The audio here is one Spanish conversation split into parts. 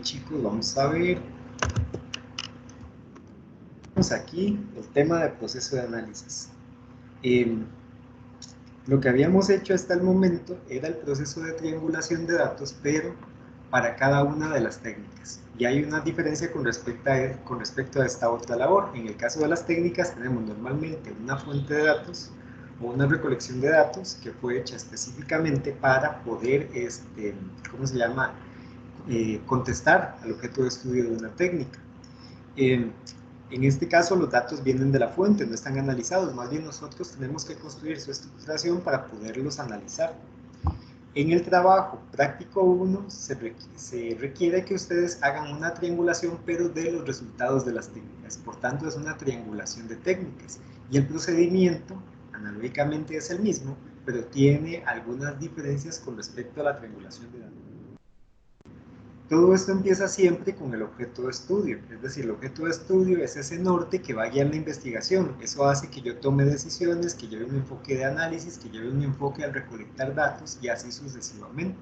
Chicos, vamos a ver. Vamos aquí el tema del proceso de análisis. Lo que habíamos hecho hasta el momento era el proceso de triangulación de datos, pero para cada una de las técnicas. Y hay una diferencia con respecto a esta otra labor. En el caso de las técnicas tenemos normalmente una fuente de datos o una recolección de datos que fue hecha específicamente para poder, ¿cómo se llama? Contestar al objeto de estudio de una técnica. En este caso, los datos vienen de la fuente, no están analizados, más bien nosotros tenemos que construir su estructuración para poderlos analizar. En el trabajo práctico 1 se requiere que ustedes hagan una triangulación, pero de los resultados de las técnicas. Por tanto, es una triangulación de técnicas. Y el procedimiento, analógicamente, es el mismo, pero tiene algunas diferencias con respecto a la triangulación de datos. Todo esto empieza siempre con el objeto de estudio, es decir, el objeto de estudio es ese norte que va a guiar la investigación. Eso hace que yo tome decisiones, que lleve un enfoque de análisis, que lleve un enfoque al recolectar datos y así sucesivamente.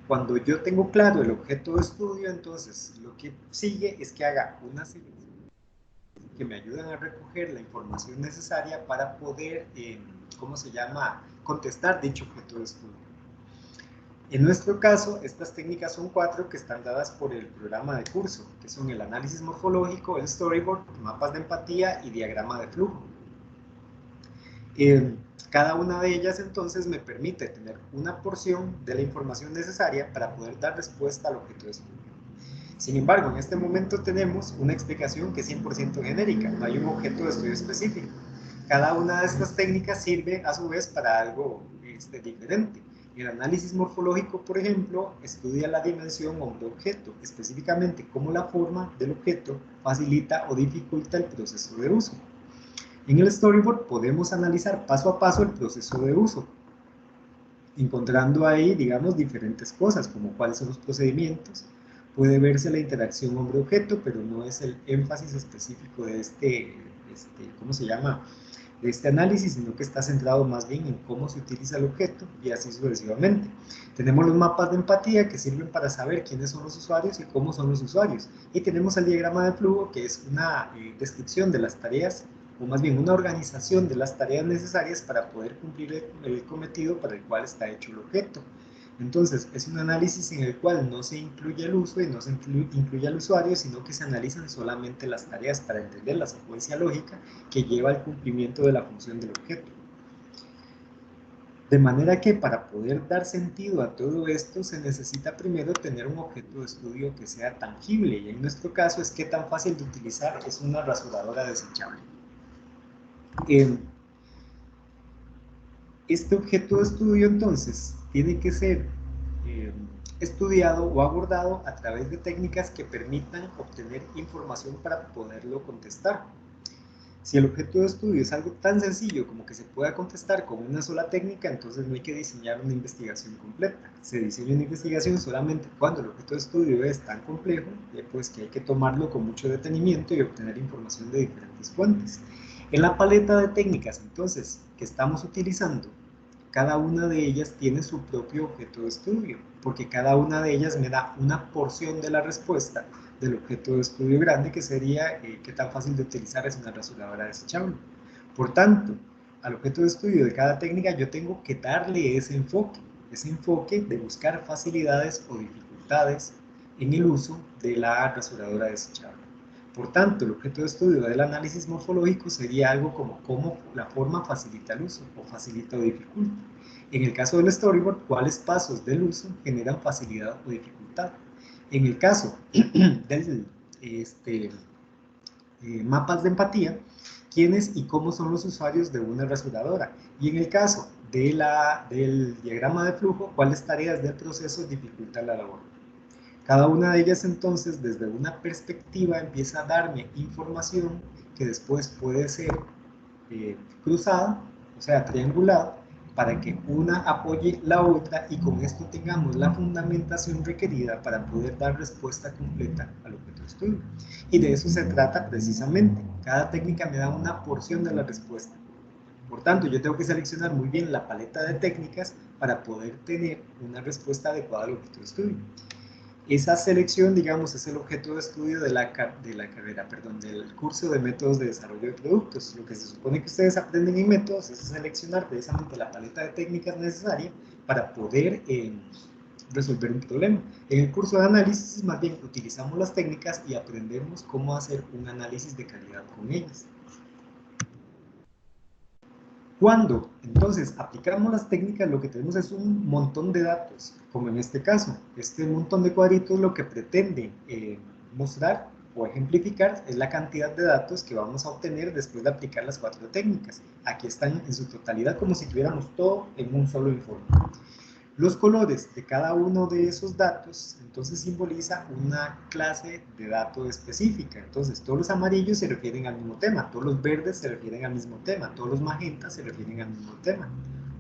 Cuando yo tengo claro el objeto de estudio, entonces lo que sigue es que haga una selección que me ayudan a recoger la información necesaria para poder, ¿cómo se llama?, contestar dicho objeto de estudio. En nuestro caso, estas técnicas son 4 que están dadas por el programa de curso, que son el análisis morfológico, el storyboard, mapas de empatía y diagrama de flujo. Cada una de ellas entonces me permite tener una porción de la información necesaria para poder dar respuesta al objeto de estudio. Sin embargo, en este momento tenemos una explicación que es 100% genérica, no hay un objeto de estudio específico. Cada una de estas técnicas sirve a su vez para algo diferente. El análisis morfológico, por ejemplo, estudia la dimensión hombre-objeto, específicamente cómo la forma del objeto facilita o dificulta el proceso de uso. En el storyboard podemos analizar paso a paso el proceso de uso, encontrando ahí, digamos, diferentes cosas, como cuáles son los procedimientos. Puede verse la interacción hombre-objeto, pero no es el énfasis específico de ¿cómo se llama?, de este análisis, sino que está centrado más bien en cómo se utiliza el objeto y así sucesivamente. Tenemos los mapas de empatía que sirven para saber quiénes son los usuarios y cómo son los usuarios. Y tenemos el diagrama de flujo, que es una descripción de las tareas, o más bien una organización de las tareas necesarias para poder cumplir el cometido para el cual está hecho el objeto. Entonces, es un análisis en el cual no se incluye el uso y no se incluye al usuario, sino que se analizan solamente las tareas para entender la secuencia lógica que lleva al cumplimiento de la función del objeto. De manera que para poder dar sentido a todo esto se necesita primero tener un objeto de estudio que sea tangible, y en nuestro caso es que tan fácil de utilizar es una rasuradora desechable. Este objeto de estudio entonces tiene que ser estudiado o abordado a través de técnicas que permitan obtener información para poderlo contestar. Si el objeto de estudio es algo tan sencillo como que se pueda contestar con una sola técnica, entonces no hay que diseñar una investigación completa. Se diseña una investigación solamente cuando el objeto de estudio es tan complejo, pues que hay que tomarlo con mucho detenimiento y obtener información de diferentes fuentes. En la paleta de técnicas, entonces, que estamos utilizando, cada una de ellas tiene su propio objeto de estudio, porque cada una de ellas me da una porción de la respuesta del objeto de estudio grande, que sería qué tan fácil de utilizar es una rasuradora desechable. Por tanto, al objeto de estudio de cada técnica yo tengo que darle ese enfoque de buscar facilidades o dificultades en el uso de la rasuradora desechable. Por tanto, el objeto de estudio del análisis morfológico sería algo como cómo la forma facilita el uso o facilita o dificulta. En el caso del storyboard, cuáles pasos del uso generan facilidad o dificultad. En el caso del mapas de empatía, quiénes y cómo son los usuarios de una rasuradora. Y en el caso del diagrama de flujo, cuáles tareas del proceso dificultan la labor. Cada una de ellas entonces desde una perspectiva empieza a darme información que después puede ser cruzada, o sea, triangulada, para que una apoye la otra y con esto tengamos la fundamentación requerida para poder dar respuesta completa al objeto de estudio. Y de eso se trata precisamente. Cada técnica me da una porción de la respuesta. Por tanto, yo tengo que seleccionar muy bien la paleta de técnicas para poder tener una respuesta adecuada al objeto de estudio. Esa selección, digamos, es el objeto de estudio de la carrera, perdón, del curso de métodos de desarrollo de productos. Lo que se supone que ustedes aprenden en métodos es seleccionar precisamente la paleta de técnicas necesaria para poder resolver un problema. En el curso de análisis, más bien, utilizamos las técnicas y aprendemos cómo hacer un análisis de calidad con ellas. Cuando entonces aplicamos las técnicas, lo que tenemos es un montón de datos, como en este caso. Este montón de cuadritos lo que pretende mostrar o ejemplificar es la cantidad de datos que vamos a obtener después de aplicar las 4 técnicas. Aquí están en su totalidad como si tuviéramos todo en un solo informe. Los colores de cada uno de esos datos entonces simboliza una clase de dato específica. Entonces todos los amarillos se refieren al mismo tema, todos los verdes se refieren al mismo tema, todos los magentas se refieren al mismo tema.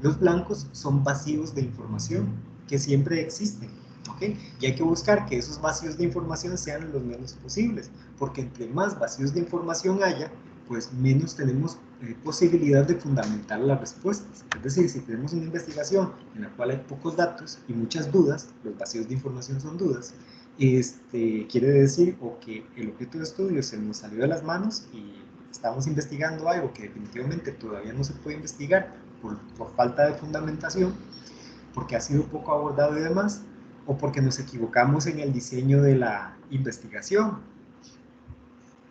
Los blancos son vacíos de información que siempre existen, ¿ok? Y hay que buscar que esos vacíos de información sean los menos posibles, porque entre más vacíos de información haya, pues menos tenemos posibilidad de fundamentar las respuestas. Es decir, si tenemos una investigación en la cual hay pocos datos y muchas dudas, los vacíos de información son dudas, quiere decir o que el objeto de estudio se nos salió de las manos y estamos investigando algo que definitivamente todavía no se puede investigar por falta de fundamentación, porque ha sido poco abordado y demás, o porque nos equivocamos en el diseño de la investigación.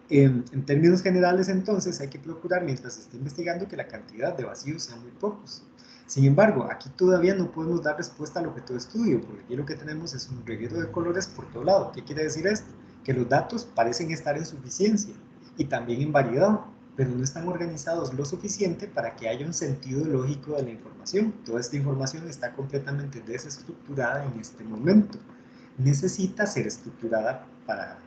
En términos generales, entonces, hay que procurar, mientras se esté investigando, que la cantidad de vacíos sean muy pocos. Sin embargo, aquí todavía no podemos dar respuesta al objeto de estudio, porque aquí lo que tenemos es un reguero de colores por todo lado. ¿Qué quiere decir esto? Que los datos parecen estar en suficiencia y también en variedad, pero no están organizados lo suficiente para que haya un sentido lógico de la información. Toda esta información está completamente desestructurada en este momento. Necesita ser estructurada para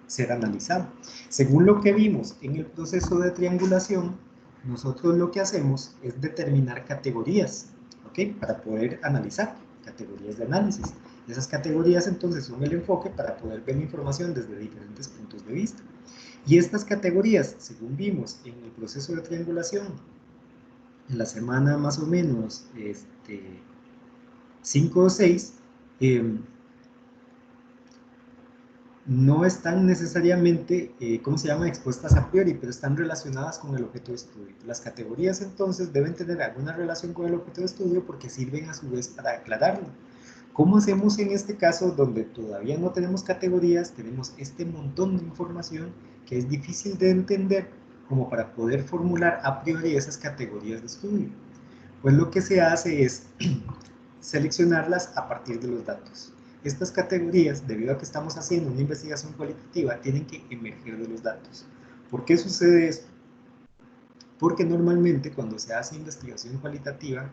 ser analizado. Según lo que vimos en el proceso de triangulación, nosotros lo que hacemos es determinar categorías, ¿ok? Para poder analizar, categorías de análisis. Esas categorías entonces son el enfoque para poder ver la información desde diferentes puntos de vista. Y estas categorías, según vimos en el proceso de triangulación, en la semana más o menos 5 o 6, no están necesariamente, ¿cómo se llama?, expuestas a priori, pero están relacionadas con el objeto de estudio. Las categorías entonces deben tener alguna relación con el objeto de estudio porque sirven a su vez para aclararlo. ¿Cómo hacemos en este caso donde todavía no tenemos categorías, tenemos este montón de información que es difícil de entender como para poder formular a priori esas categorías de estudio? Pues lo que se hace es seleccionarlas a partir de los datos. Estas categorías, debido a que estamos haciendo una investigación cualitativa, tienen que emerger de los datos. ¿Por qué sucede esto? Porque normalmente cuando se hace investigación cualitativa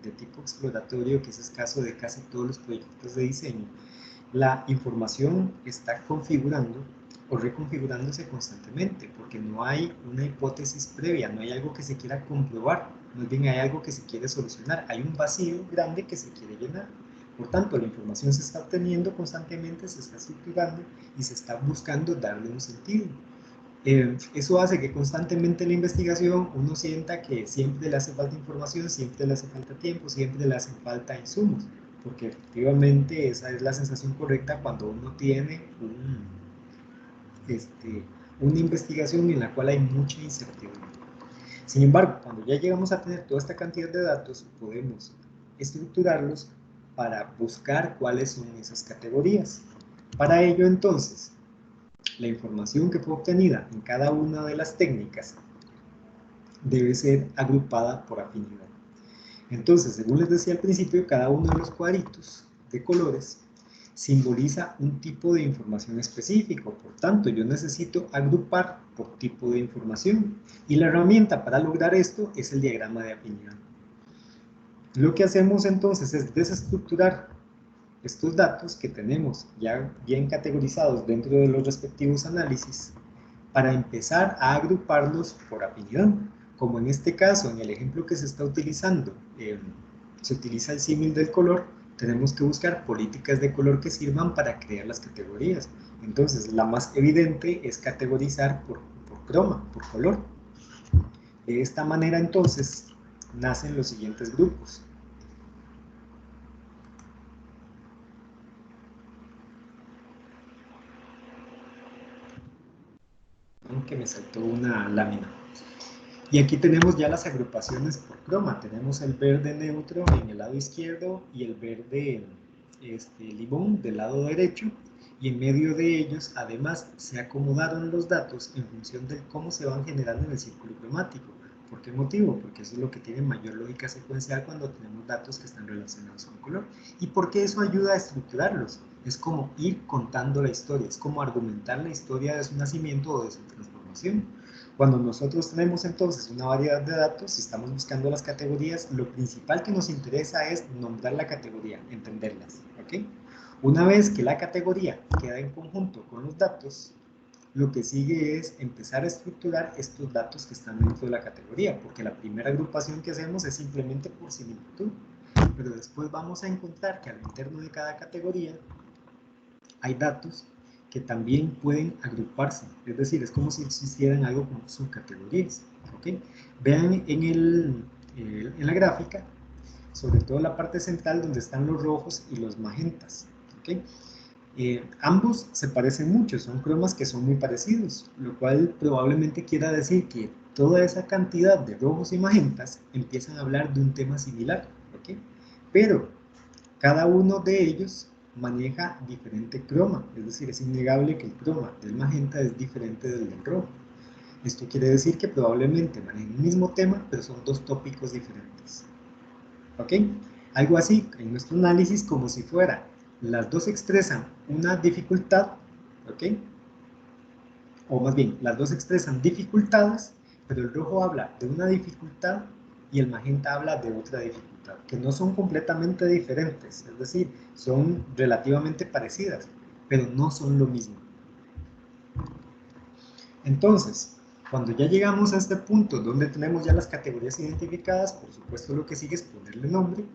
de tipo exploratorio, que es el caso de casi todos los proyectos de diseño, la información está configurando o reconfigurándose constantemente, porque no hay una hipótesis previa, no hay algo que se quiera comprobar, más bien hay algo que se quiere solucionar, hay un vacío grande que se quiere llenar. Por tanto, la información se está obteniendo constantemente, se está estructurando y se está buscando darle un sentido. Eso hace que constantemente en la investigación uno sienta que siempre le hace falta información, siempre le hace falta tiempo, siempre le hacen falta insumos, porque efectivamente esa es la sensación correcta cuando uno tiene una investigación en la cual hay mucha incertidumbre. Sin embargo, cuando ya llegamos a tener toda esta cantidad de datos, podemos estructurarlos para buscar cuáles son esas categorías. Para ello, entonces, la información que fue obtenida en cada una de las técnicas debe ser agrupada por afinidad. Entonces, según les decía al principio, cada uno de los cuadritos de colores simboliza un tipo de información específico. Por tanto, yo necesito agrupar por tipo de información. Y la herramienta para lograr esto es el diagrama de afinidad. Lo que hacemos entonces es desestructurar estos datos que tenemos ya bien categorizados dentro de los respectivos análisis para empezar a agruparlos por afinidad. Como en este caso, en el ejemplo que se está utilizando, se utiliza el símil del color, tenemos que buscar políticas de color que sirvan para crear las categorías. Entonces, la más evidente es categorizar por croma, por color. De esta manera, entonces, nacen los siguientes grupos. que me saltó una lámina. Y aquí tenemos ya las agrupaciones por croma. Tenemos el verde neutro en el lado izquierdo y el verde limón del lado derecho. Y en medio de ellos, además, se acomodaron los datos en función de cómo se van generando en el círculo cromático. ¿Por qué motivo? Porque eso es lo que tiene mayor lógica secuencial cuando tenemos datos que están relacionados con color. ¿Y por qué eso ayuda a estructurarlos? Es como ir contando la historia, es como argumentar la historia de su nacimiento o de su transformación. Cuando nosotros tenemos entonces una variedad de datos y estamos buscando las categorías, lo principal que nos interesa es nombrar la categoría, entenderlas, ¿ok? Una vez que la categoría queda en conjunto con los datos, lo que sigue es empezar a estructurar estos datos que están dentro de la categoría, porque la primera agrupación que hacemos es simplemente por similitud, pero después vamos a encontrar que al interno de cada categoría hay datos que también pueden agruparse, es decir, es como si existieran algo como subcategorías, ¿ok? Vean en la gráfica, sobre todo la parte central donde están los rojos y los magentas, ¿ok? Ambos se parecen mucho, son cromas que son muy parecidos, lo cual probablemente quiera decir que toda esa cantidad de rojos y magentas empiezan a hablar de un tema similar, ¿ok? Pero cada uno de ellos maneja diferente croma, es decir, es innegable que el croma del magenta es diferente del rojo. Esto quiere decir que probablemente manejen el mismo tema, pero son dos tópicos diferentes. ¿Ok? Algo así en nuestro análisis como si fuera, las dos expresan una dificultad, ¿ok? O más bien, las dos expresan dificultades, pero el rojo habla de una dificultad y el magenta habla de otra dificultad, que no son completamente diferentes, es decir, son relativamente parecidas, pero no son lo mismo. Entonces, cuando ya llegamos a este punto donde tenemos ya las categorías identificadas, por supuesto lo que sigue es ponerle nombre.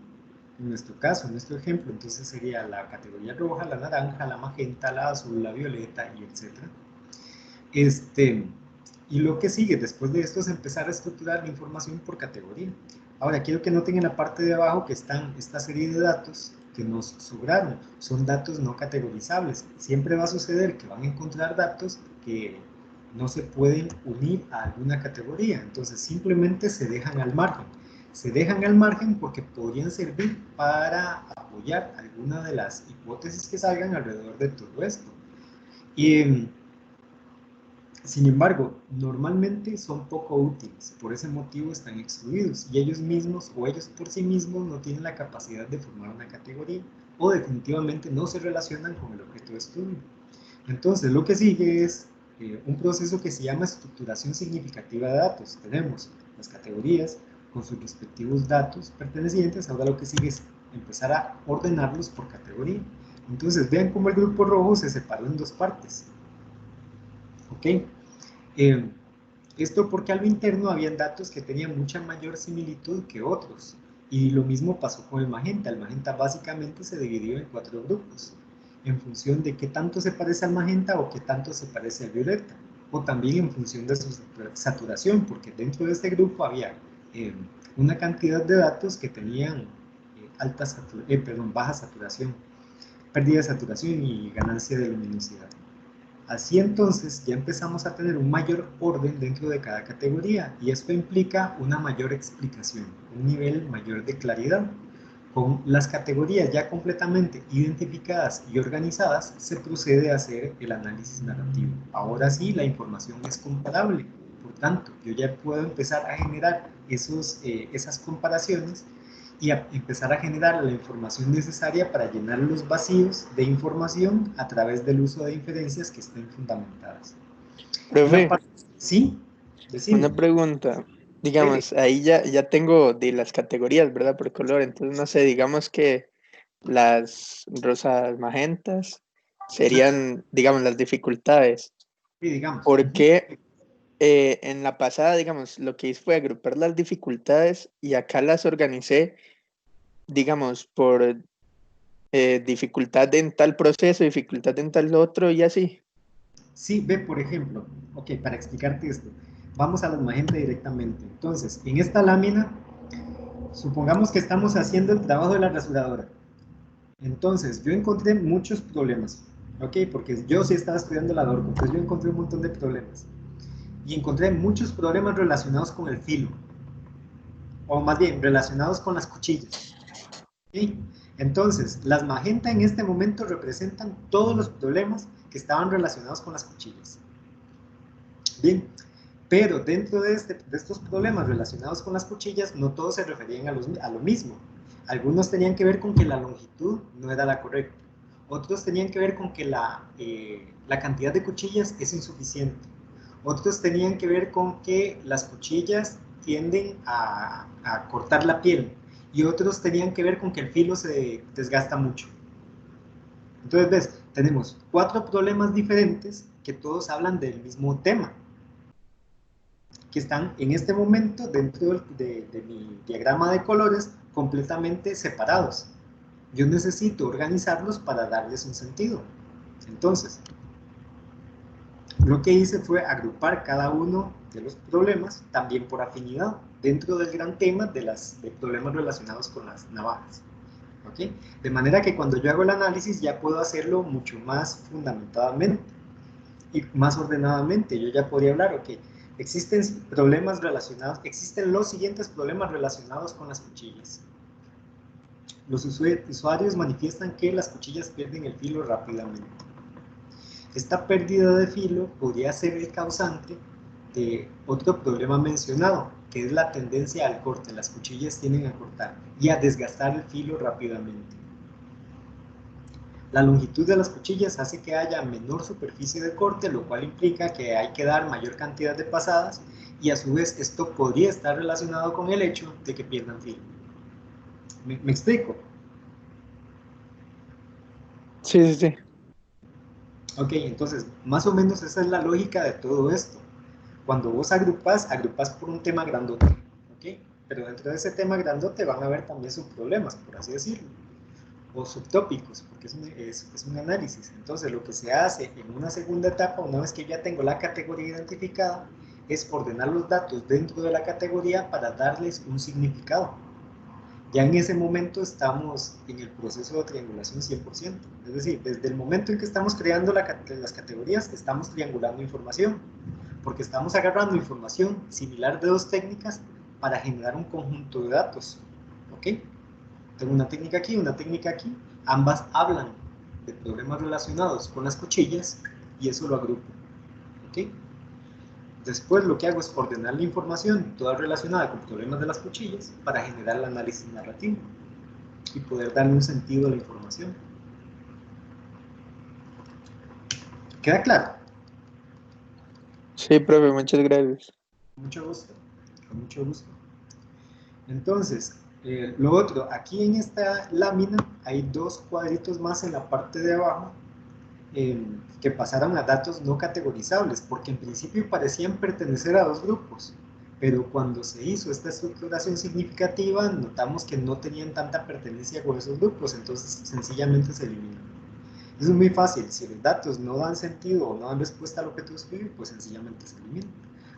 En nuestro caso, en nuestro ejemplo, entonces sería la categoría roja, la naranja, la magenta, la azul, la violeta y etcétera. Y lo que sigue después de esto es empezar a estructurar la información por categoría. Ahora, quiero que noten en la parte de abajo que están esta serie de datos que nos sobraron. Son datos no categorizables. Siempre va a suceder que van a encontrar datos que no se pueden unir a alguna categoría. Entonces, simplemente se dejan al margen. Se dejan al margen porque podrían servir para apoyar alguna de las hipótesis que salgan alrededor de todo esto. Y sin embargo, normalmente son poco útiles, por ese motivo están excluidos y ellos mismos o ellos por sí mismos no tienen la capacidad de formar una categoría o definitivamente no se relacionan con el objeto de estudio. Entonces, lo que sigue es un proceso que se llama estructuración significativa de datos. Tenemos las categorías con sus respectivos datos pertenecientes, ahora lo que sigue es empezar a ordenarlos por categoría. Entonces, vean cómo el grupo rojo se separó en dos partes. ¿Ok? Esto porque a lo interno habían datos que tenían mucha mayor similitud que otros. Y lo mismo pasó con el magenta. El magenta básicamente se dividió en 4 grupos, en función de qué tanto se parece al magenta o qué tanto se parece al violeta. O también en función de su saturación, porque dentro de este grupo había una cantidad de datos que tenían baja saturación, pérdida de saturación y ganancia de luminosidad. Así entonces ya empezamos a tener un mayor orden dentro de cada categoría y esto implica una mayor explicación, un nivel mayor de claridad. Con las categorías ya completamente identificadas y organizadas, se procede a hacer el análisis narrativo. Ahora sí, la información es comparable, por tanto, yo ya puedo empezar a generar esas comparaciones y a empezar a generar la información necesaria para llenar los vacíos de información a través del uso de inferencias que estén fundamentadas. Profe, Sí, decime. una pregunta. Dele. Digamos, ahí ya tengo de las categorías, ¿verdad? Por color. Entonces, no sé, digamos que las rosas magentas serían, digamos, las dificultades. Sí, digamos. Porque en la pasada, digamos, lo que hice fue agrupar las dificultades y acá las organicé, digamos, por dificultad en tal proceso, dificultad en tal otro y así. Sí, ve, por ejemplo, ok, para explicarte esto, vamos a los magenta directamente. Entonces, en esta lámina, supongamos que estamos haciendo el trabajo de la rasuradora. Entonces, yo encontré muchos problemas, ok, porque yo sí estaba estudiando la DORCO, entonces yo encontré un montón de problemas. y encontré muchos problemas relacionados con el filo, o más bien relacionados con las cuchillas. ¿Sí? Entonces, las magenta en este momento representan todos los problemas que estaban relacionados con las cuchillas. Bien, pero dentro de estos problemas relacionados con las cuchillas, no todos se referían a lo mismo. Algunos tenían que ver con que la longitud no era la correcta. Otros tenían que ver con que la cantidad de cuchillas es insuficiente. Otros tenían que ver con que las cuchillas tienden a cortar la piel. Y otros tenían que ver con que el filo se desgasta mucho. Entonces, ves, tenemos 4 problemas diferentes que todos hablan del mismo tema, que están en este momento dentro de mi diagrama de colores completamente separados. Yo necesito organizarlos para darles un sentido. Entonces, lo que hice fue agrupar cada uno de los problemas, también por afinidad, dentro del gran tema de problemas relacionados con las navajas. ¿Okay? De manera que cuando yo hago el análisis ya puedo hacerlo mucho más fundamentadamente y más ordenadamente. Yo ya podría hablar, ok, existen problemas relacionados, existen los siguientes problemas relacionados con las cuchillas. Los usuarios manifiestan que las cuchillas pierden el filo rápidamente. Esta pérdida de filo podría ser el causante de otro problema mencionado, que es la tendencia al corte. Las cuchillas tienden a cortar y a desgastar el filo rápidamente. La longitud de las cuchillas hace que haya menor superficie de corte, lo cual implica que hay que dar mayor cantidad de pasadas, y a su vez esto podría estar relacionado con el hecho de que pierdan filo. ¿Me explico? Sí, sí, sí. Ok, entonces, más o menos esa es la lógica de todo esto. Cuando vos agrupas por un tema grandote, ¿ok? Pero dentro de ese tema grandote van a haber también subproblemas, por así decirlo, o subtópicos, porque es un análisis. Entonces, lo que se hace en una segunda etapa, una vez que ya tengo la categoría identificada, es ordenar los datos dentro de la categoría para darles un significado. Ya en ese momento estamos en el proceso de triangulación 100%. Es decir, desde el momento en que estamos creando las categorías, estamos triangulando información, porque estamos agarrando información similar de 2 técnicas para generar un conjunto de datos. ¿Ok? Tengo una técnica aquí, una técnica aquí. Ambas hablan de problemas relacionados con las cuchillas y eso lo agrupo. ¿Ok? Después lo que hago es ordenar la información, toda relacionada con problemas de las cuchillas, para generar el análisis narrativo y poder darle un sentido a la información. ¿Queda claro? Sí, profe, muchas gracias. Mucho gusto, con mucho gusto. Entonces, lo otro, aquí en esta lámina hay 2 cuadritos más en la parte de abajo que pasaron a datos no categorizables, porque en principio parecían pertenecer a 2 grupos, pero cuando se hizo esta estructuración significativa, notamos que no tenían tanta pertenencia con esos grupos, entonces sencillamente se eliminan. Eso es muy fácil, si los datos no dan sentido o no dan respuesta al objeto de estudio, pues sencillamente se eliminan.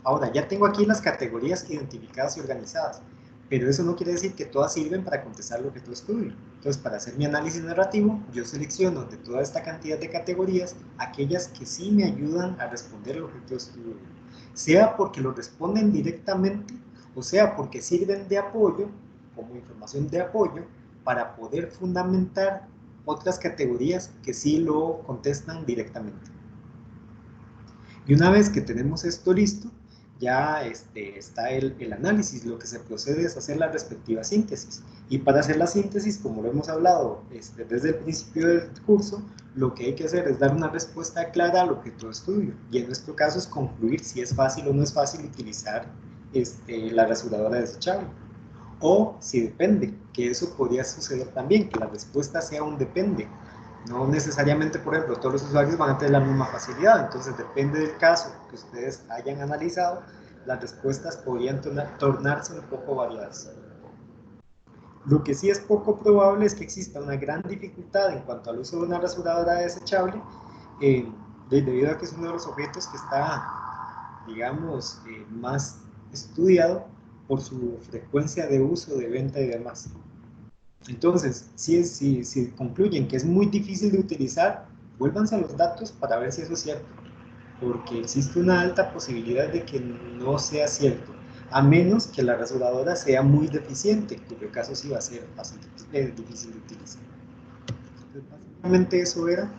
Ahora, ya tengo aquí las categorías identificadas y organizadas, pero eso no quiere decir que todas sirven para contestar el objeto de estudio. Entonces, para hacer mi análisis narrativo, yo selecciono de toda esta cantidad de categorías aquellas que sí me ayudan a responder el objeto de estudio, sea porque lo responden directamente o sea porque sirven de apoyo, como información de apoyo, para poder fundamentar otras categorías que sí lo contestan directamente. Y una vez que tenemos esto listo, ya está el análisis. Lo que se procede es hacer la respectiva síntesis. Y para hacer la síntesis, como lo hemos hablado desde el principio del curso, lo que hay que hacer es dar una respuesta clara al objeto de estudio. Y en nuestro caso es concluir si es fácil o no es fácil utilizar la rasuradora desechable. O si depende, que eso podría suceder también, que la respuesta sea un depende. No necesariamente, por ejemplo, todos los usuarios van a tener la misma facilidad, entonces depende del caso que ustedes hayan analizado, las respuestas podrían tornarse un poco variadas. Lo que sí es poco probable es que exista una gran dificultad en cuanto al uso de una rasuradora desechable, debido a que es uno de los objetos que está, digamos, más estudiado por su frecuencia de uso, de venta y demás. Entonces, si concluyen que es muy difícil de utilizar, vuélvanse a los datos para ver si eso es cierto. porque existe una alta posibilidad de que no sea cierto, a menos que la rasuradora sea muy deficiente, cuyo caso sí va a ser bastante difícil de utilizar. Entonces, básicamente eso era,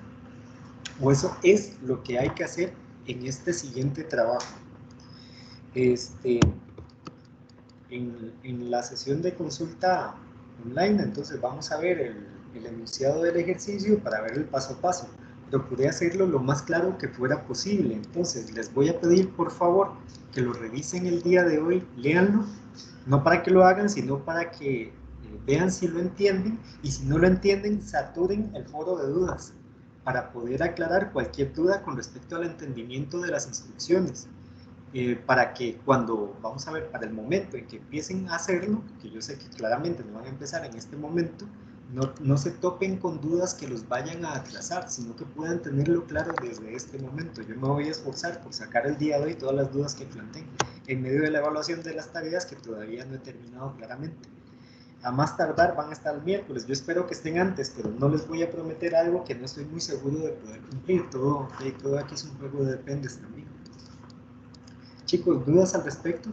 o eso es lo que hay que hacer en este siguiente trabajo. En la sesión de consulta online, entonces vamos a ver el enunciado del ejercicio para ver el paso a paso. Procuré hacerlo lo más claro que fuera posible, entonces les voy a pedir por favor que lo revisen el día de hoy, léanlo, no para que lo hagan, sino para que vean si lo entienden, y si no lo entienden, saturen el foro de dudas para poder aclarar cualquier duda con respecto al entendimiento de las instrucciones. Para que cuando, vamos a ver, para el momento en que empiecen a hacerlo, que yo sé que claramente no van a empezar en este momento, no se topen con dudas que los vayan a atrasar, sino que puedan tenerlo claro desde este momento. Yo me voy a esforzar por sacar el día de hoy todas las dudas que planteen en medio de la evaluación de las tareas que todavía no he terminado claramente. A más tardar van a estar el miércoles. Yo espero que estén antes, pero no les voy a prometer algo que no estoy muy seguro de poder cumplir. Todo aquí es un juego de dependes también. Chicos, ¿dudas al respecto?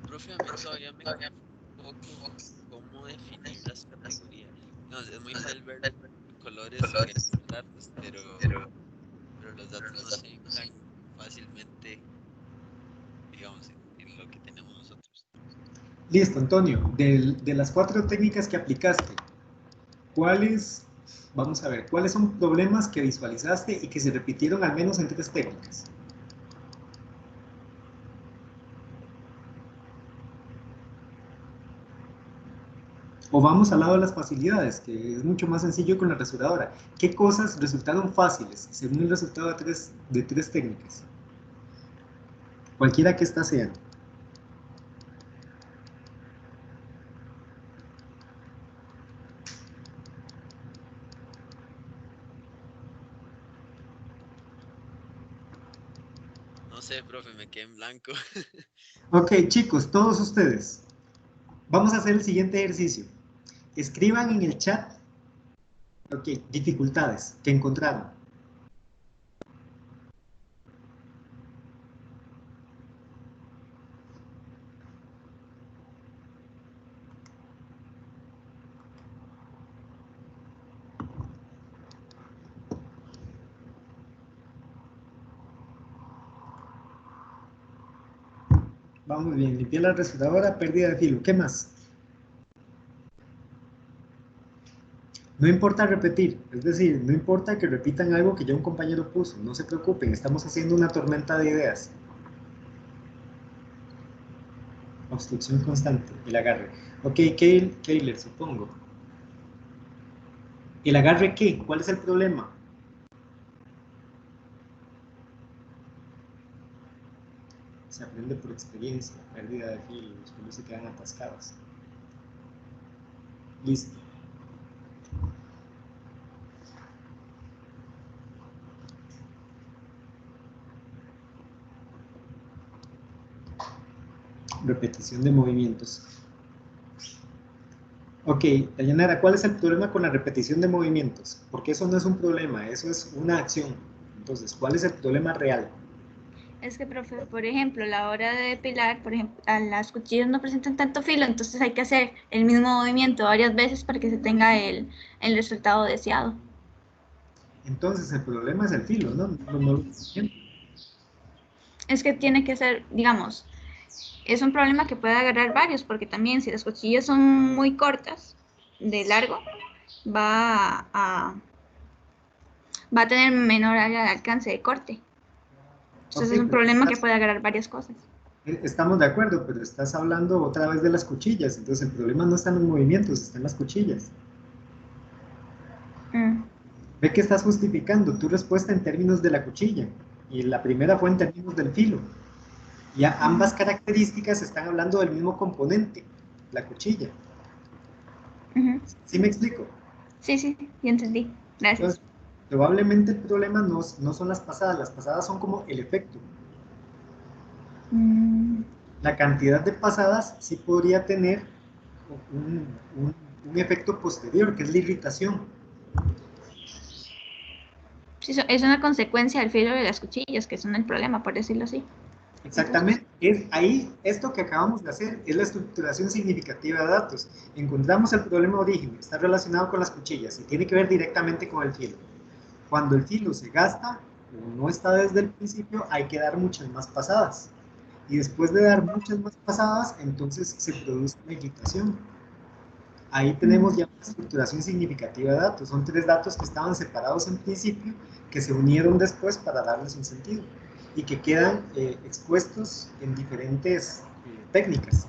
Profe, a mí todavía me confunde un poco cómo definir las categorías. No, es muy fácil ver colores y ver los datos, pero los datos no se encajan fácilmente, digamos, en lo que tenemos nosotros. Listo, Antonio. De las 4 técnicas que aplicaste, ¿cuáles, vamos a ver, cuáles son problemas que visualizaste y que se repitieron al menos en 3 técnicas? O vamos al lado de las facilidades, que es mucho más sencillo con la rasuradora. ¿Qué cosas resultaron fáciles según el resultado de tres técnicas? Cualquiera que éstas sean. No sé, profe, me quedé en blanco. Ok, chicos, todos ustedes, vamos a hacer el siguiente ejercicio. Escriban en el chat, ok, dificultades que encontraron. Vamos bien, limpiar la rasuradora, pérdida de filo. ¿Qué más? No importa repetir, es decir, no importa que repitan algo que ya un compañero puso, no se preocupen, estamos haciendo una tormenta de ideas. Obstrucción constante, el agarre. Ok, Keiler, supongo. ¿El agarre qué? ¿Cuál es el problema? Se aprende por experiencia, pérdida de filo, los filos se quedan atascados. Listo. Repetición de movimientos. Ok, Dayanara, ¿cuál es el problema con la repetición de movimientos? Porque eso no es un problema, eso es una acción. Entonces, ¿cuál es el problema real? Es que, profe, por ejemplo, a la hora de depilar, por ejemplo, a las cuchillas no presentan tanto filo, entonces hay que hacer el mismo movimiento varias veces para que se tenga el resultado deseado. Entonces, el problema es el filo, ¿no? No Es que tiene que ser, digamos, es un problema que puede agarrar varios, porque también si las cuchillas son muy cortas, de largo, va va a tener menor área de alcance de corte. Entonces okay, es un problema que puede agarrar varias cosas. estamos de acuerdo, pero estás hablando otra vez de las cuchillas, entonces el problema no está en los movimientos, está en las cuchillas. Ve que estás justificando tu respuesta en términos de la cuchilla, y la primera fue en términos del filo. Y ambas características están hablando del mismo componente, la cuchilla. ¿Sí me explico? Sí, sí, ya entendí. Gracias. Entonces, probablemente el problema no son las pasadas son como el efecto. La cantidad de pasadas sí podría tener un efecto posterior, que es la irritación. Sí, es una consecuencia del filo de las cuchillas, que son el problema, por decirlo así. Exactamente, ahí esto que acabamos de hacer es la estructuración significativa de datos. Encontramos el problema de origen, está relacionado con las cuchillas y tiene que ver directamente con el filo. Cuando el filo se gasta o no está desde el principio, hay que dar muchas más pasadas. Y después de dar muchas más pasadas, entonces se produce una irritación. Ahí tenemos ya una estructuración significativa de datos. Son 3 datos que estaban separados en principio, que se unieron después para darles un sentido y que quedan expuestos en diferentes técnicas.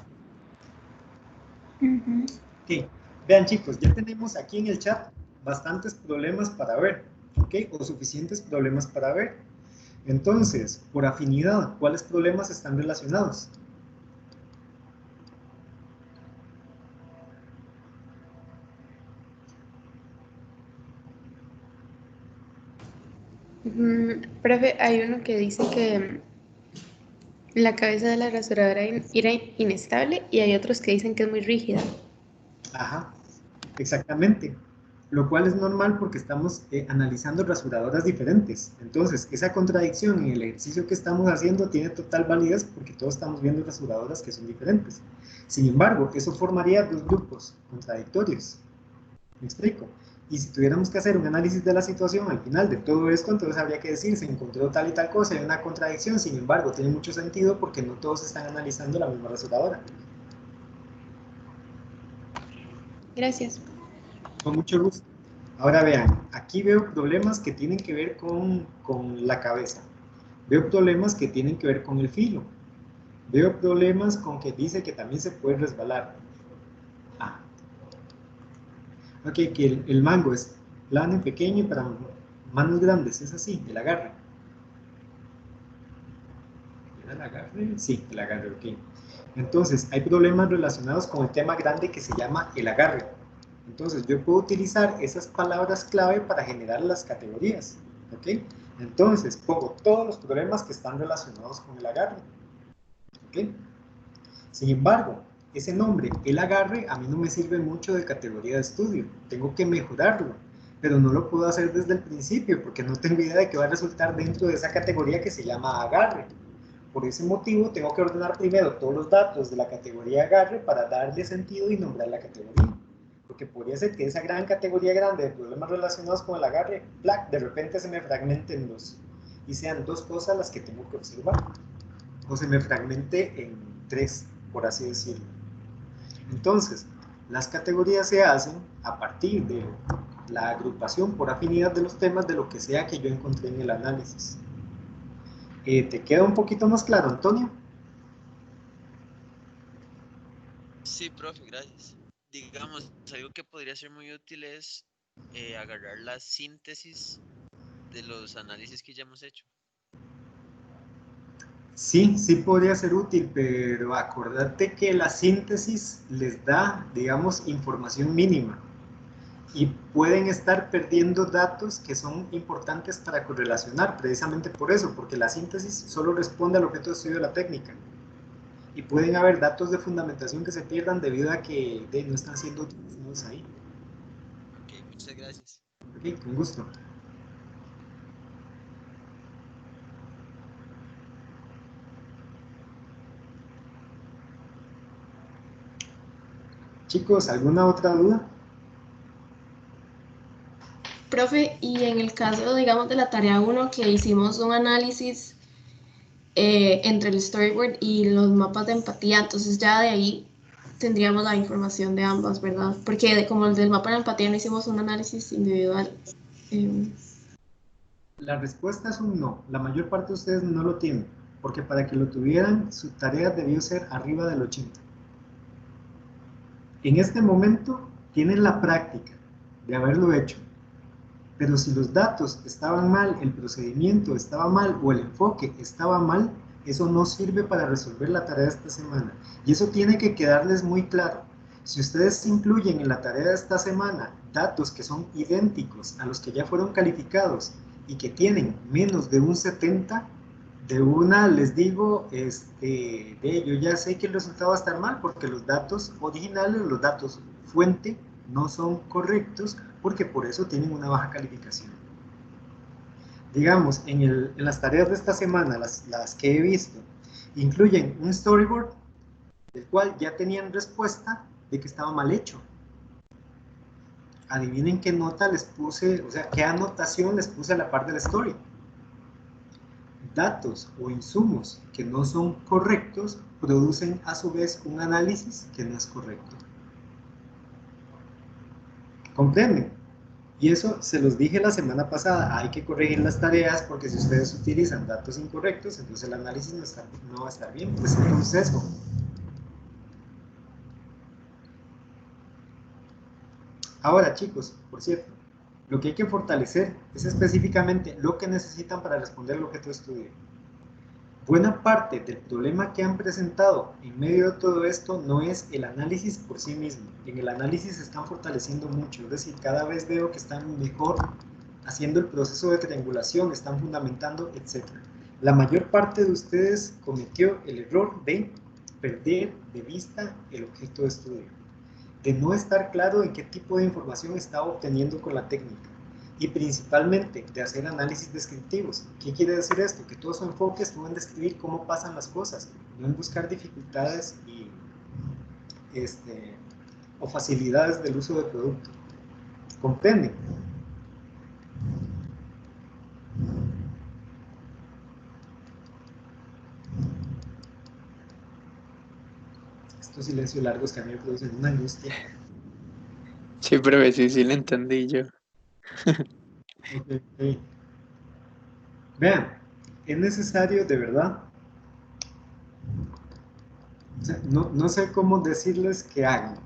Okay. Vean, chicos, ya tenemos aquí en el chat bastantes problemas para ver, ¿ok? O suficientes problemas para ver. Entonces, por afinidad, ¿cuáles problemas están relacionados? Profe, hay uno que dice que la cabeza de la rasuradora era inestable y hay otros que dicen que es muy rígida. Ajá, exactamente. Lo cual es normal porque estamos analizando rasuradoras diferentes. Entonces, esa contradicción en el ejercicio que estamos haciendo tiene total validez porque todos estamos viendo rasuradoras que son diferentes. Sin embargo, eso formaría 2 grupos contradictorios. ¿Me explico? Y si tuviéramos que hacer un análisis de la situación al final de todo esto, entonces habría que decir, se encontró tal y tal cosa, hay una contradicción, sin embargo, tiene mucho sentido porque no todos están analizando la misma rasuradora. Gracias. Con mucho gusto. Ahora vean, aquí veo problemas que tienen que ver con la cabeza. Veo problemas que tienen que ver con el filo. Veo problemas con que dice que también se puede resbalar. Ah. Ok, que el mango es plano y pequeño y para manos grandes, es así, el agarre. ¿Era el agarre? Sí, el agarre, ok. Entonces, hay problemas relacionados con el tema grande que se llama el agarre. Entonces, yo puedo utilizar esas palabras clave para generar las categorías, ¿ok? Entonces, pongo todos los problemas que están relacionados con el agarre, ¿ok? Sin embargo, ese nombre, el agarre, a mí no me sirve mucho de categoría de estudio. Tengo que mejorarlo, pero no lo puedo hacer desde el principio porque no tengo idea de qué va a resultar dentro de esa categoría que se llama agarre. Por ese motivo, tengo que ordenar primero todos los datos de la categoría agarre para darle sentido y nombrar la categoría. Porque podría ser que esa gran categoría grande de problemas relacionados con el agarre, de repente se me fragmente en 2 y sean 2 cosas las que tengo que observar. O se me fragmente en 3, por así decirlo. Entonces, las categorías se hacen a partir de la agrupación por afinidad de los temas de lo que sea que yo encontré en el análisis. ¿Te queda un poquito más claro, Antonio? Sí, profe, gracias. Digamos, algo que podría ser muy útil es agarrar la síntesis de los análisis que ya hemos hecho. Sí, sí podría ser útil, pero acordate que la síntesis les da, digamos, información mínima y pueden estar perdiendo datos que son importantes para correlacionar, precisamente por eso, porque la síntesis solo responde al objeto de estudio de la técnica y pueden haber datos de fundamentación que se pierdan debido a que no están siendo utilizados ahí. Ok, muchas gracias. Ok, con gusto. Chicos, ¿alguna otra duda? Profe, y en el caso, digamos, de la tarea 1, que hicimos un análisis entre el storyboard y los mapas de empatía, entonces ya de ahí tendríamos la información de ambas, ¿verdad? Porque como el del mapa de empatía no hicimos un análisis individual. La respuesta es un no. La mayor parte de ustedes no lo tienen, porque para que lo tuvieran, su tarea debió ser arriba del 80. En este momento tienen la práctica de haberlo hecho, pero si los datos estaban mal, el procedimiento estaba mal o el enfoque estaba mal, eso no sirve para resolver la tarea de esta semana. Y eso tiene que quedarles muy claro. Si ustedes incluyen en la tarea de esta semana datos que son idénticos a los que ya fueron calificados y que tienen menos de un 70, De una les digo, yo ya sé que el resultado va a estar mal porque los datos originales, los datos fuente, no son correctos porque por eso tienen una baja calificación. Digamos, en las tareas de esta semana, las que he visto, incluyen un storyboard del cual ya tenían respuesta de que estaba mal hecho. Adivinen qué nota les puse, o sea, qué anotación les puse a la par del story. Datos o insumos que no son correctos producen a su vez un análisis que no es correcto. ¿Comprenden? Y eso se los dije la semana pasada, hay que corregir las tareas porque si ustedes utilizan datos incorrectos, entonces el análisis no va a estar bien, presenta un sesgo. Ahora, chicos, por cierto, lo que hay que fortalecer es específicamente lo que necesitan para responder al objeto de estudio. Buena parte del problema que han presentado en medio de todo esto no es el análisis por sí mismo. En el análisis se están fortaleciendo mucho, es decir, cada vez veo que están mejor haciendo el proceso de triangulación, están fundamentando, etc. La mayor parte de ustedes cometió el error de perder de vista el objeto de estudio, de no estar claro en qué tipo de información estaba obteniendo con la técnica y principalmente de hacer análisis descriptivos. ¿Qué quiere decir esto? Que todo su enfoque estuvo en describir cómo pasan las cosas, no en buscar dificultades o facilidades del uso del producto. ¿Comprenden? Estos silencios largos que a mí me producen una angustia. Sí, profe, sí le entendí yo. Okay. Vean, es necesario de verdad, o sea, no sé cómo decirles que hagan.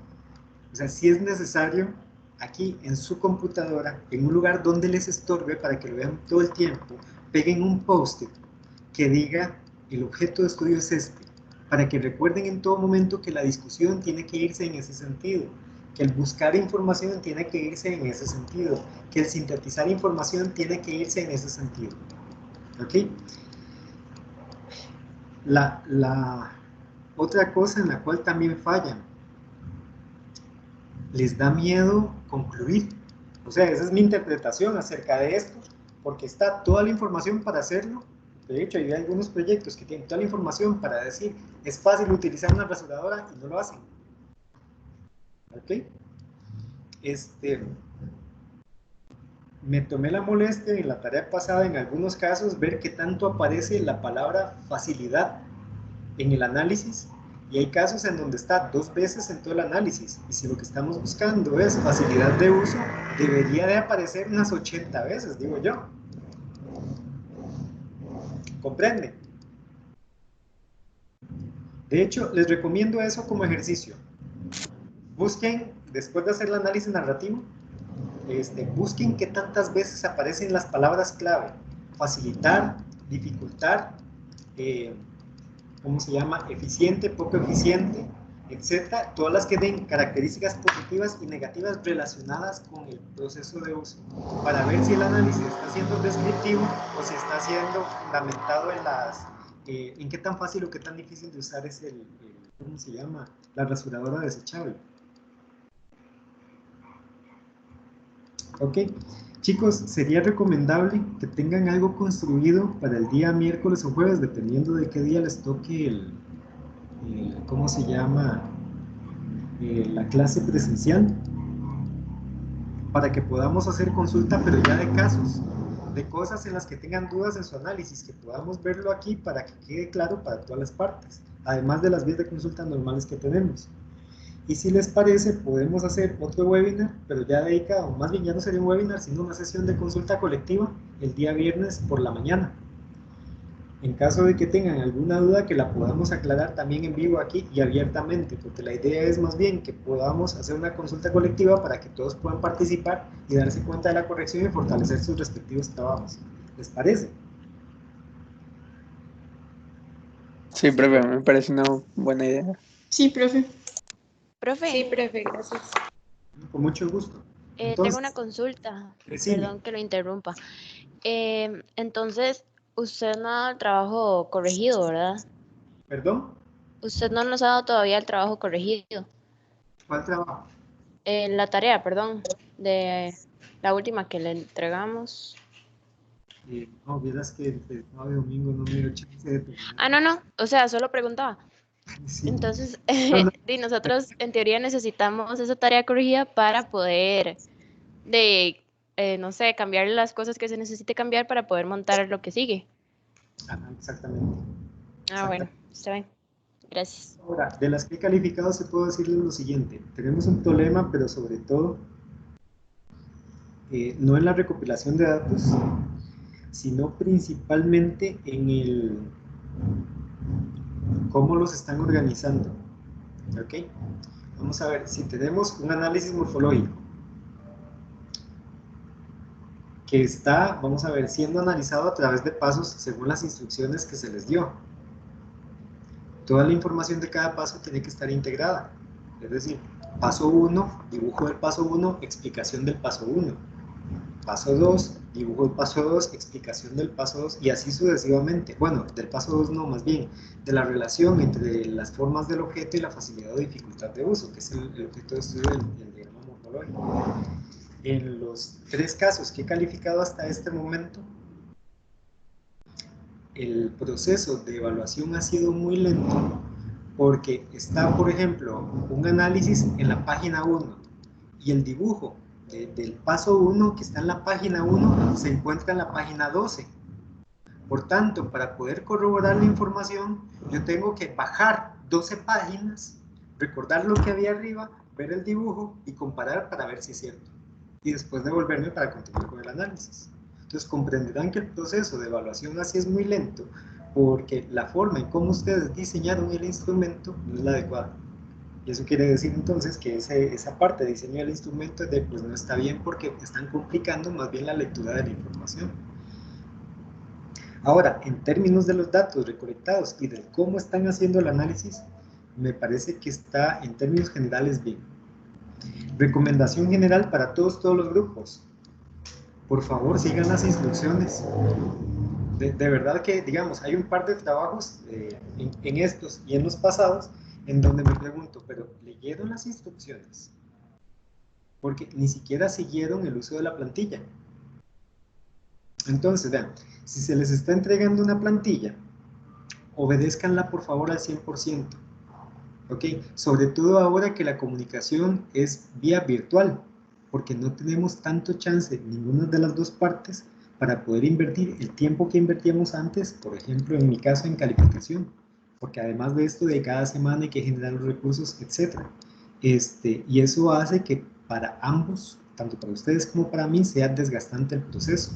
O sea, si es necesario, aquí en su computadora, en un lugar donde les estorbe para que lo vean todo el tiempo, peguen un post-it que diga el objeto de estudio es este, para que recuerden en todo momento que la discusión tiene que irse en ese sentido, que el buscar información tiene que irse en ese sentido, que el sintetizar información tiene que irse en ese sentido. ¿Ok? La otra cosa en la cual también fallan, les da miedo concluir. O sea, esa es mi interpretación acerca de esto, porque está toda la información para hacerlo. De hecho, hay algunos proyectos que tienen toda la información para decir, es fácil utilizar una rasuradora y no lo hacen. ¿Ok? Me tomé la molestia en la tarea pasada, en algunos casos, ver qué tanto aparece la palabra facilidad en el análisis, y hay casos en donde está 2 veces en todo el análisis, y si lo que estamos buscando es facilidad de uso, debería de aparecer unas 80 veces, digo yo. ¿Comprende? De hecho, les recomiendo eso como ejercicio. Busquen, después de hacer el análisis narrativo, busquen qué tantas veces aparecen las palabras clave: facilitar, dificultar, ¿cómo se llama? Eficiente, poco eficiente, etcétera, todas las que den características positivas y negativas relacionadas con el proceso de uso, para ver si el análisis está siendo descriptivo o si está siendo fundamentado en qué tan fácil o qué tan difícil de usar es ¿cómo se llama? La rasuradora desechable. Ok, chicos, sería recomendable que tengan algo construido para el día miércoles o jueves, dependiendo de qué día les toque ¿cómo se llama? La clase presencial, para que podamos hacer consulta, pero ya de casos, de cosas en las que tengan dudas en su análisis, que podamos verlo aquí para que quede claro para todas las partes, además de las vías de consulta normales que tenemos. Y si les parece, podemos hacer otro webinar, pero ya dedicado, más bien ya no sería un webinar, sino una sesión de consulta colectiva el día viernes por la mañana. En caso de que tengan alguna duda, que la podamos aclarar también en vivo aquí y abiertamente, porque la idea es más bien que podamos hacer una consulta colectiva para que todos puedan participar y darse cuenta de la corrección y fortalecer sus respectivos trabajos. ¿Les parece? Sí, profe, me parece una buena idea. Sí, profe. Profe, Sí, profe, gracias. Con mucho gusto. tengo una consulta. Decime. Perdón que lo interrumpa. Entonces, Usted no ha dado el trabajo corregido, ¿verdad? ¿Perdón? Usted no nos ha dado todavía el trabajo corregido. ¿Cuál trabajo? La tarea, perdón, de la última que le entregamos. No, vieras que el sábado y domingo no me dio chance de terminar. Ah, no, o sea, solo preguntaba. Sí. Entonces, No, no. y nosotros en teoría necesitamos esa tarea corregida para poder, no sé, cambiar las cosas que se necesite cambiar para poder montar lo que sigue. Ajá, exactamente. Ah, bueno, está bien. Gracias. Ahora, de las que he calificado se puedo decirles lo siguiente. Tenemos un problema, pero sobre todo, no en la recopilación de datos, sino principalmente en el cómo los están organizando. ¿Ok? Vamos a ver, si tenemos un análisis morfológico que está, vamos a ver, siendo analizado a través de pasos según las instrucciones que se les dio. Toda la información de cada paso tiene que estar integrada. Es decir, paso 1, dibujo del paso 1, explicación del paso 1. Paso 2, dibujo del paso 2, explicación del paso 2 y así sucesivamente. Bueno, del paso 2 no, más bien de la relación entre las formas del objeto y la facilidad o dificultad de uso, que es el objeto de estudio del diagrama morfológico. En los 3 casos que he calificado hasta este momento, el proceso de evaluación ha sido muy lento porque está, por ejemplo, un análisis en la página 1 y el dibujo del paso 1 que está en la página 1 se encuentra en la página 12. Por tanto, para poder corroborar la información, yo tengo que bajar 12 páginas, recordar lo que había arriba, ver el dibujo y comparar para ver si es cierto. Y después devolverme para continuar con el análisis. Entonces comprenderán que el proceso de evaluación así es muy lento, porque la forma en cómo ustedes diseñaron el instrumento no es la adecuada. Y eso quiere decir entonces que esa parte de diseño del instrumento pues no está bien porque están complicando más bien la lectura de la información. Ahora, en términos de los datos recolectados y de cómo están haciendo el análisis, me parece que está en términos generales bien. Recomendación general para todos los grupos. Por favor, sigan las instrucciones. De verdad que, digamos, hay un par de trabajos en estos y en los pasados en donde me pregunto, ¿pero leyeron las instrucciones? Porque ni siquiera siguieron el uso de la plantilla. Entonces, vean, si se les está entregando una plantilla, obedézcanla por favor al 100%. ¿Ok? Sobre todo ahora que la comunicación es vía virtual, porque no tenemos tanto chance, ninguna de las dos partes, para poder invertir el tiempo que invertíamos antes, por ejemplo, en mi caso, en calificación, porque además de esto, de cada semana hay que generar los recursos, etc. Y eso hace que para ambos, tanto para ustedes como para mí, sea desgastante el proceso.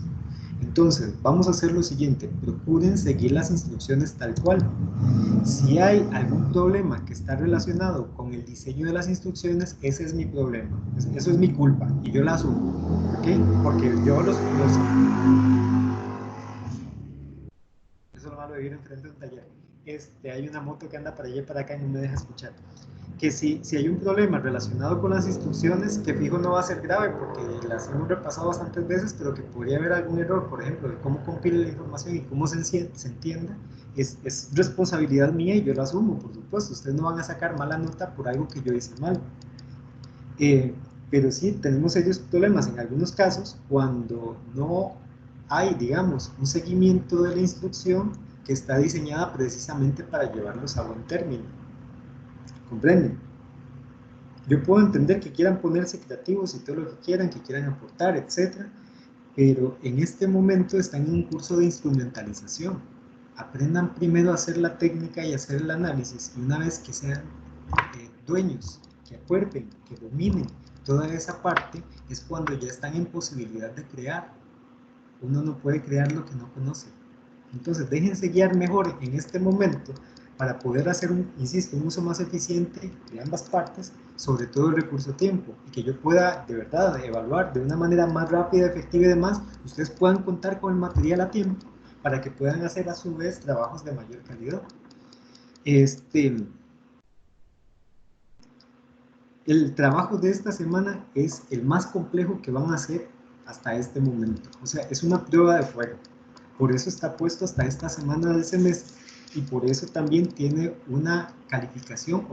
Entonces, vamos a hacer lo siguiente, procuren seguir las instrucciones tal cual. Si hay algún problema que está relacionado con el diseño de las instrucciones, ese es mi problema, eso es mi culpa y yo la asumo, ¿ok? Porque yo eso es lo malo de vivir enfrente de un taller. Hay una moto que anda para allá y para acá y no me deja escuchar. Que si hay un problema relacionado con las instrucciones, que fijo no va a ser grave porque las hemos repasado bastantes veces, pero que podría haber algún error, por ejemplo, de cómo compila la información y cómo se entienda, es responsabilidad mía y yo lo asumo, por supuesto. Ustedes no van a sacar mala nota por algo que yo hice mal. Pero sí, tenemos serios problemas en algunos casos cuando no hay, digamos, un seguimiento de la instrucción que está diseñada precisamente para llevarlos a buen término. ¿Comprenden? Yo puedo entender que quieran ponerse creativos y todo lo que quieran aportar, etc. Pero en este momento están en un curso de instrumentalización. Aprendan primero a hacer la técnica y hacer el análisis, y una vez que sean dueños, que acuerden, que dominen toda esa parte, es cuando ya están en posibilidad de crear. Uno no puede crear lo que no conoce. Entonces déjense guiar mejor en este momento para poder hacer, insisto, un uso más eficiente de ambas partes, sobre todo el recurso tiempo, y que yo pueda de verdad evaluar de una manera más rápida, efectiva y demás, ustedes puedan contar con el material a tiempo para que puedan hacer a su vez trabajos de mayor calidad. El trabajo de esta semana es el más complejo que van a hacer hasta este momento, o sea, es una prueba de fuego. Por eso está puesto hasta esta semana del semestre y por eso también tiene una calificación,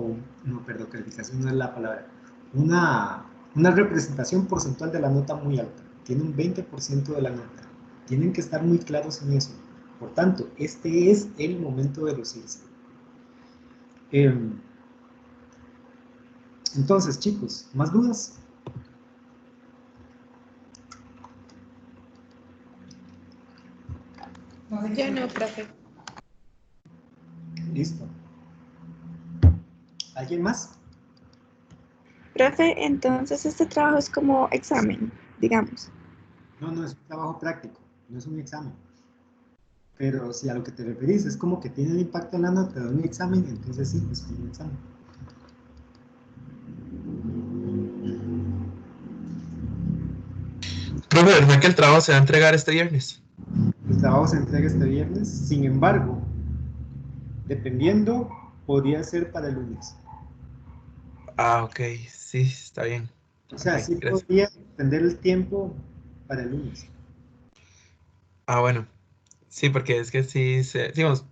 calificación no es la palabra, una representación porcentual de la nota muy alta. Tiene un 20% de la nota. Tienen que estar muy claros en eso. Por tanto, este es el momento de lucirse. Entonces, chicos, ¿más dudas? Yo no, profe. Listo. ¿Alguien más? Profe, entonces este trabajo es como examen, digamos. No, es un trabajo práctico, no es un examen. Pero si a lo que te referís es como que tiene un impacto en la nota de un examen, entonces sí, es como un examen. Profe, ¿verdad que el trabajo se va a entregar este viernes? El trabajo se entrega este viernes, sin embargo, dependiendo, podría ser para el lunes. Ah, ok, sí, está bien. O sea, Ok, sí gracias. podría extender el tiempo para el lunes. Ah, bueno, sí, porque es que sí, digamos,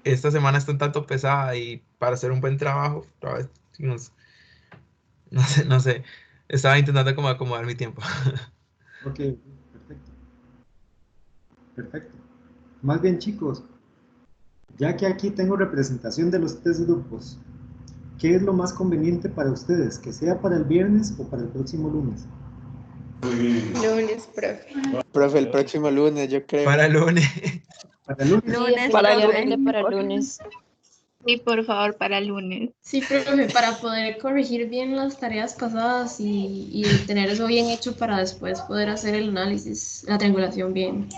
esta semana está un tanto pesada y para hacer un buen trabajo, digamos, no sé, estaba intentando como acomodar mi tiempo. Ok, perfecto. Perfecto. Más bien, chicos, ya que aquí tengo representación de los 3 grupos, ¿qué es lo más conveniente para ustedes? ¿Que sea para el viernes o para el próximo lunes? Lunes, profe. Profe, el próximo lunes, yo creo. Para el lunes. Para el lunes. Sí, Lunes, definitivamente profe. para el lunes. Sí, por favor, para el lunes. Sí, profe, para poder corregir bien las tareas pasadas y tener eso bien hecho para después poder hacer el análisis, la triangulación bien.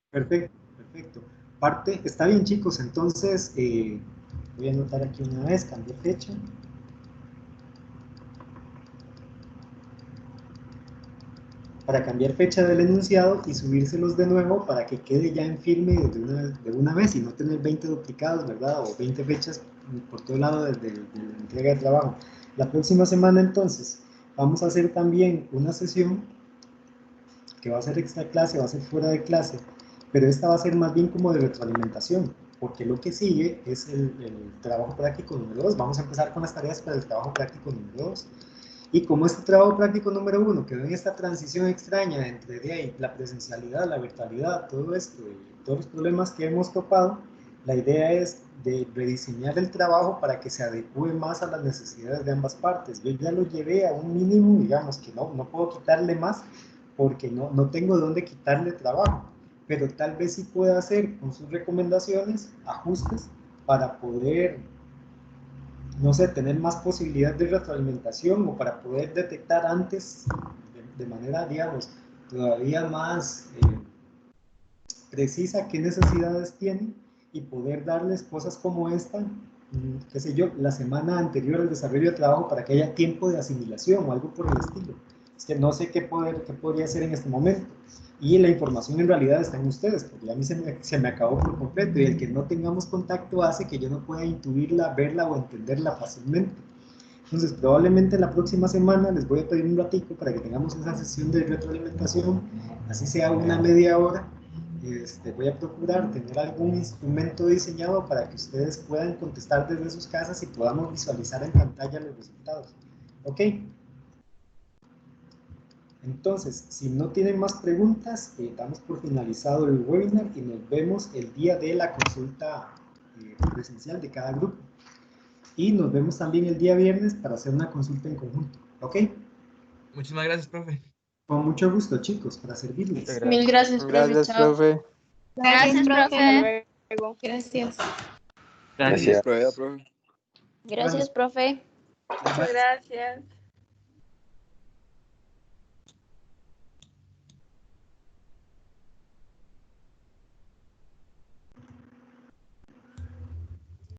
Perfecto, perfecto. Está bien, chicos, entonces voy a anotar aquí una vez, cambio fecha. Para cambiar fecha del enunciado y subírselos de nuevo para que quede ya en firme de una vez y no tener 20 duplicados, ¿verdad? O 20 fechas por todo lado de la entrega de trabajo. La próxima semana entonces vamos a hacer también una sesión que va a ser extra clase, va a ser fuera de clase, pero esta va a ser más bien como de retroalimentación, porque lo que sigue es el trabajo práctico número 2. Vamos a empezar con las tareas para el trabajo práctico número 2. Y como este trabajo práctico número 1 quedó en esta transición extraña entre de ahí, la presencialidad, la virtualidad, todo esto y todos los problemas que hemos topado, la idea es de rediseñar el trabajo para que se adecue más a las necesidades de ambas partes. Yo ya lo llevé a un mínimo, digamos que no puedo quitarle más porque no tengo dónde quitarle trabajo, pero tal vez sí pueda hacer con sus recomendaciones ajustes para poder, no sé, tener más posibilidad de retroalimentación o para poder detectar antes de manera, digamos, todavía más precisa qué necesidades tienen y poder darles cosas como esta, qué sé yo, la semana anterior al desarrollo de trabajo para que haya tiempo de asimilación o algo por el estilo. Es que no sé qué podría hacer en este momento. Y la información en realidad está en ustedes, porque a mí se me acabó por completo y el que no tengamos contacto hace que yo no pueda intuirla, verla o entenderla fácilmente. Entonces, probablemente la próxima semana les voy a pedir un ratico para que tengamos esa sesión de retroalimentación, así sea una media hora. Voy a procurar tener algún instrumento diseñado para que ustedes puedan contestar desde sus casas y podamos visualizar en pantalla los resultados. ¿Ok? Entonces, si no tienen más preguntas, damos por finalizado el webinar y nos vemos el día de la consulta presencial de cada grupo. Y nos vemos también el día viernes para hacer una consulta en conjunto. ¿Ok? Muchísimas gracias, profe. Con mucho gusto, chicos, para servirles. Mil gracias, profe. Gracias, Chao. profe. Gracias, profe. Luego. Gracias. Gracias, profe. Gracias, profe. Bye. Muchas gracias.